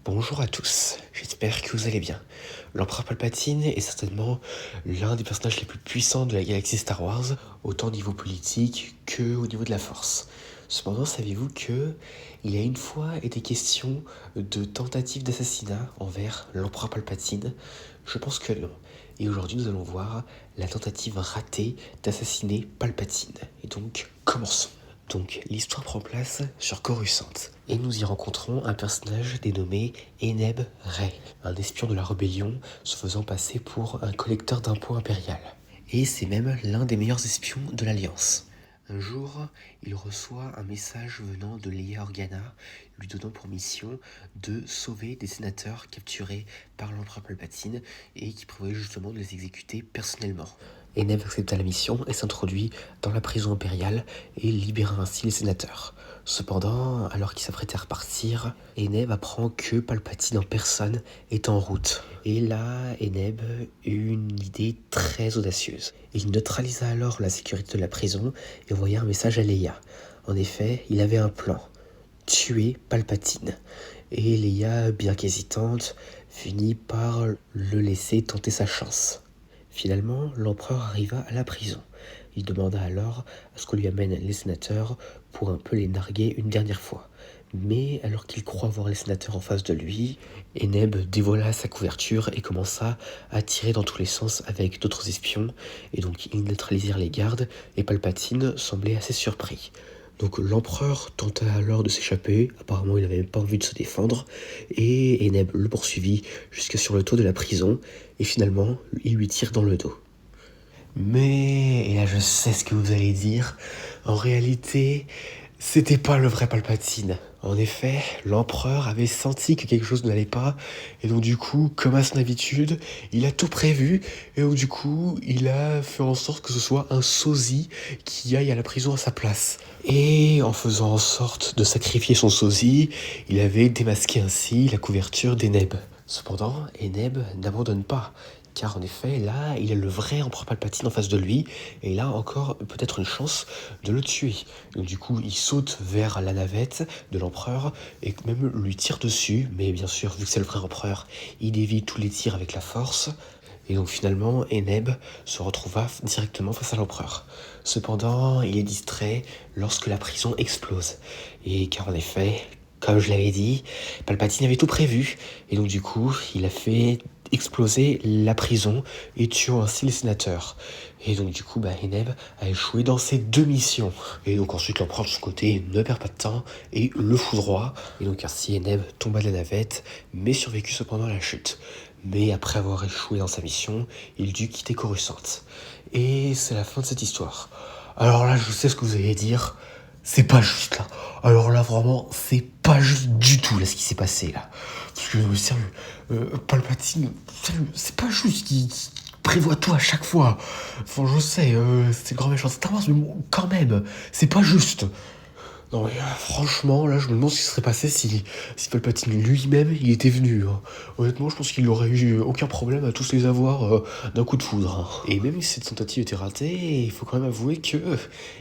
Bonjour à tous, j'espère que vous allez bien. L'Empereur Palpatine est certainement l'un des personnages les plus puissants de la galaxie Star Wars, autant au niveau politique que au niveau de la Force. Cependant, savez-vous que il y a une fois été question de tentative d'assassinat envers l'Empereur Palpatine? Je pense que non. Et aujourd'hui, nous allons voir la tentative ratée d'assassiner Palpatine. Et donc, commençons. Donc, l'histoire prend place sur Coruscant, et nous y rencontrons un personnage dénommé Eneb Ray, un espion de la rébellion se faisant passer pour un collecteur d'impôts impérial. Et c'est même l'un des meilleurs espions de l'Alliance. Un jour, il reçoit un message venant de Leia Organa, lui donnant pour mission de sauver des sénateurs capturés par l'empereur Palpatine et qui prévoyait justement de les exécuter personnellement. Eneb accepta la mission et s'introduit dans la prison impériale et libéra ainsi les sénateurs. Cependant, alors qu'il s'apprêtait à repartir, Eneb apprend que Palpatine en personne est en route. Et là, Eneb eut une idée très audacieuse. Il neutralisa alors la sécurité de la prison et envoya un message à Leia. En effet, il avait un plan: tuer Palpatine. Et Leia, bien qu'hésitante, finit par le laisser tenter sa chance. Finalement, l'empereur arriva à la prison. Il demanda alors à ce qu'on lui amène les sénateurs pour un peu les narguer une dernière fois. Mais alors qu'il croit voir les sénateurs en face de lui, Eneb dévoila sa couverture et commença à tirer dans tous les sens avec d'autres espions, et donc ils neutralisèrent les gardes, et Palpatine semblait assez surpris. Donc l'empereur tenta alors de s'échapper, apparemment il n'avait même pas envie de se défendre, et Eneb le poursuivit jusqu'à sur le toit de la prison, et finalement il lui tire dans le dos. Mais, et là je sais ce que vous allez dire, en réalité, c'était pas le vrai Palpatine. En effet, l'empereur avait senti que quelque chose n'allait pas, et donc du coup, comme à son habitude, il a tout prévu, et donc du coup, il a fait en sorte que ce soit un sosie qui aille à la prison à sa place. Et en faisant en sorte de sacrifier son sosie, il avait démasqué ainsi la couverture d'Eneb. Cependant, Eneb n'abandonne pas, car en effet, là, il a le vrai empereur Palpatine en face de lui, et il a encore peut-être une chance de le tuer. Donc du coup, il saute vers la navette de l'empereur, et même lui tire dessus, mais bien sûr, vu que c'est le vrai empereur, il dévie tous les tirs avec la force, et donc finalement, Eneb se retrouva directement face à l'empereur. Cependant, il est distrait lorsque la prison explose, et car en effet, comme je l'avais dit, Palpatine avait tout prévu, et donc du coup, il a fait exploser la prison et tuant ainsi les sénateurs. Et donc du coup, Eneb a échoué dans ses deux missions. Et donc ensuite, l'empereur de son côté ne perd pas de temps et le foudroie. Et donc ainsi, Eneb tomba de la navette, mais survécut cependant à la chute. Mais après avoir échoué dans sa mission, il dut quitter Coruscant. Et c'est la fin de cette histoire. Alors là, je sais ce que vous allez dire. C'est pas juste là. Alors là, vraiment, c'est pas juste du tout là ce qui s'est passé là. Parce que sérieux, Palpatine, sérieux, c'est pas juste qu'il prévoit tout à chaque fois. Enfin, je sais, c'est le grand méchant Star Wars, mais bon, quand même, c'est pas juste. Non mais franchement, là, je me demande ce qui serait passé si Palpatine lui-même, il était venu, hein. Honnêtement, je pense qu'il n'aurait eu aucun problème à tous les avoir d'un coup de foudre, hein. Et même si cette tentative était ratée, il faut quand même avouer que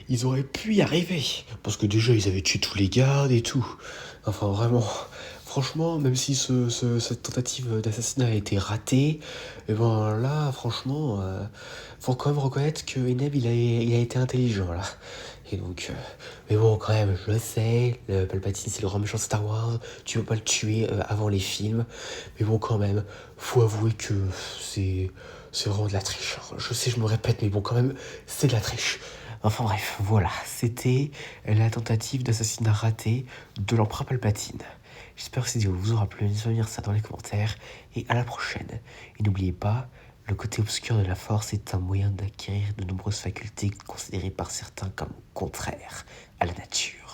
ils auraient pu y arriver. Parce que déjà, ils avaient tué tous les gardes et tout. Enfin, vraiment, franchement, même si cette tentative d'assassinat a été ratée, et ben là, franchement, faut quand même reconnaître que Eneb, il a été intelligent, là. Et donc, mais bon, quand même, je le sais, le Palpatine, c'est le grand méchant de Star Wars, tu peux pas le tuer avant les films, mais bon, quand même, faut avouer que c'est vraiment de la triche, hein. Je sais, je me répète, mais bon, quand même, c'est de la triche. Enfin bref, voilà, c'était la tentative d'assassinat raté de l'empereur Palpatine. J'espère que cette vidéo vous aura plu, n'hésitez pas à me dire ça dans les commentaires, et à la prochaine. Et n'oubliez pas, le côté obscur de la force est un moyen d'acquérir de nombreuses facultés considérées par certains comme contraires à la nature.